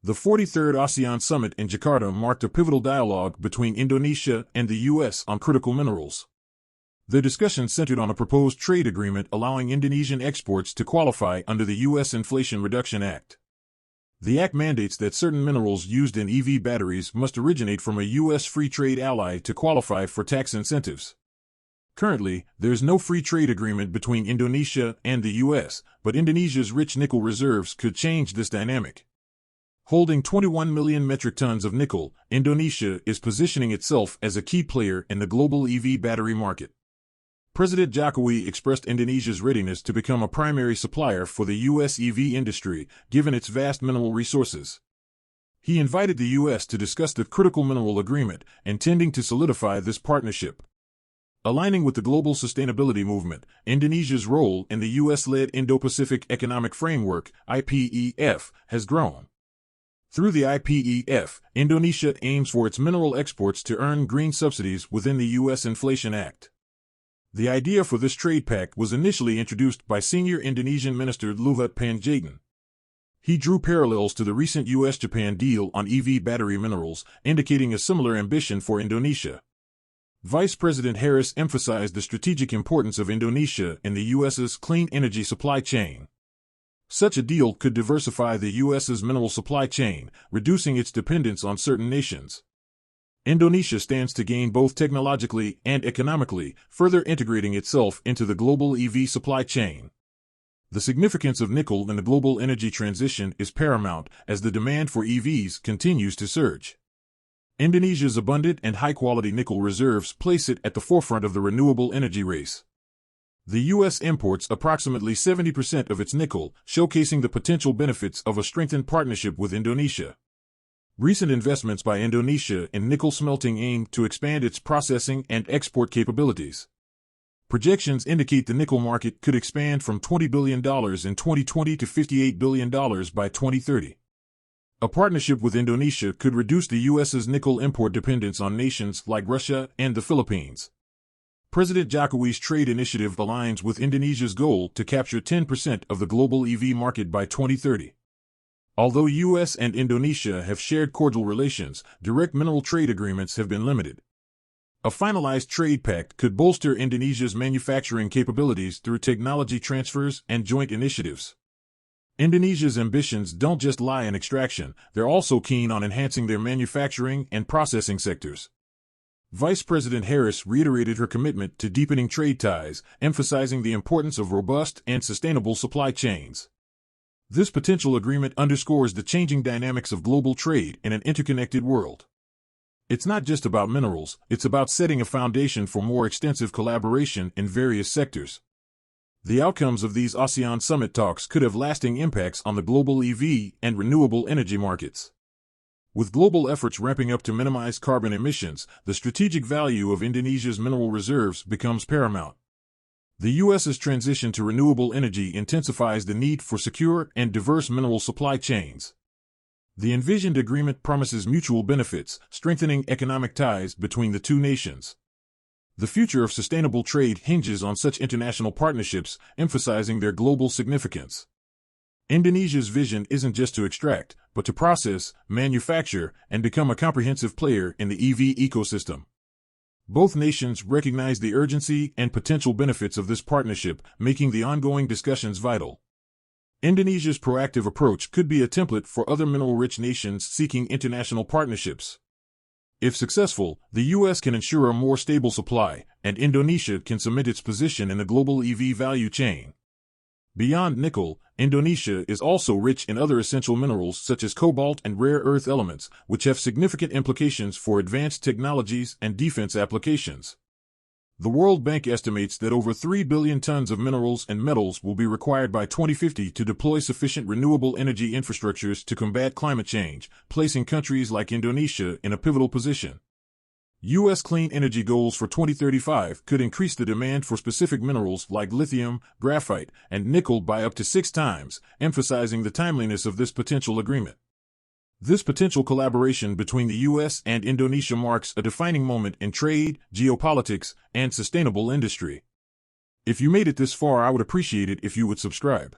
The 43rd ASEAN Summit in Jakarta marked a pivotal dialogue between Indonesia and the U.S. on critical minerals. The discussion centered on a proposed trade agreement allowing Indonesian exports to qualify under the U.S. Inflation Reduction Act. The act mandates that certain minerals used in EV batteries must originate from a U.S. free trade ally to qualify for tax incentives. Currently, there's no free trade agreement between Indonesia and the U.S., but Indonesia's rich nickel reserves could change this dynamic. Holding 21 million metric tons of nickel, Indonesia is positioning itself as a key player in the global EV battery market. President Jokowi expressed Indonesia's readiness to become a primary supplier for the U.S. EV industry, given its vast mineral resources. He invited the U.S. to discuss the critical mineral agreement, intending to solidify this partnership. Aligning with the global sustainability movement, Indonesia's role in the U.S.-led Indo-Pacific Economic Framework, IPEF, has grown. Through the IPEF, Indonesia aims for its mineral exports to earn green subsidies within the U.S. Inflation Act. The idea for this trade pact was initially introduced by senior Indonesian Minister Luhut Panjaitan. He drew parallels to the recent U.S.-Japan deal on EV battery minerals, indicating a similar ambition for Indonesia. Vice President Harris emphasized the strategic importance of Indonesia in the U.S.'s clean energy supply chain. Such a deal could diversify the U.S.'s mineral supply chain, reducing its dependence on certain nations. Indonesia stands to gain both technologically and economically, further integrating itself into the global EV supply chain. The significance of nickel in the global energy transition is paramount as the demand for EVs continues to surge. Indonesia's abundant and high-quality nickel reserves place it at the forefront of the renewable energy race. The U.S. imports approximately 70% of its nickel, showcasing the potential benefits of a strengthened partnership with Indonesia. Recent investments by Indonesia in nickel smelting aim to expand its processing and export capabilities. Projections indicate the nickel market could expand from $20 billion in 2020 to $58 billion by 2030. A partnership with Indonesia could reduce the U.S.'s nickel import dependence on nations like Russia and the Philippines. President Jokowi's trade initiative aligns with Indonesia's goal to capture 10% of the global EV market by 2030. Although U.S. and Indonesia have shared cordial relations, direct mineral trade agreements have been limited. A finalized trade pact could bolster Indonesia's manufacturing capabilities through technology transfers and joint initiatives. Indonesia's ambitions don't just lie in extraction, they're also keen on enhancing their manufacturing and processing sectors. Vice President Harris reiterated her commitment to deepening trade ties, emphasizing the importance of robust and sustainable supply chains. This potential agreement underscores the changing dynamics of global trade in an interconnected world. It's not just about minerals, it's about setting a foundation for more extensive collaboration in various sectors. The outcomes of these ASEAN Summit talks could have lasting impacts on the global EV and renewable energy markets. With global efforts ramping up to minimize carbon emissions, the strategic value of Indonesia's mineral reserves becomes paramount. The U.S.'s transition to renewable energy intensifies the need for secure and diverse mineral supply chains. The envisioned agreement promises mutual benefits, strengthening economic ties between the two nations. The future of sustainable trade hinges on such international partnerships, emphasizing their global significance. Indonesia's vision isn't just to extract, but to process, manufacture, and become a comprehensive player in the EV ecosystem. Both nations recognize the urgency and potential benefits of this partnership, making the ongoing discussions vital. Indonesia's proactive approach could be a template for other mineral-rich nations seeking international partnerships. If successful, the U.S. can ensure a more stable supply, and Indonesia can cement its position in the global EV value chain. Beyond nickel, Indonesia is also rich in other essential minerals such as cobalt and rare earth elements, which have significant implications for advanced technologies and defense applications. The World Bank estimates that over 3 billion tons of minerals and metals will be required by 2050 to deploy sufficient renewable energy infrastructures to combat climate change, placing countries like Indonesia in a pivotal position. U.S. clean energy goals for 2035 could increase the demand for specific minerals like lithium, graphite, and nickel by up to 6 times, emphasizing the timeliness of this potential agreement. This potential collaboration between the U.S. and Indonesia marks a defining moment in trade, geopolitics, and sustainable industry. If you made it this far, I would appreciate it if you would subscribe.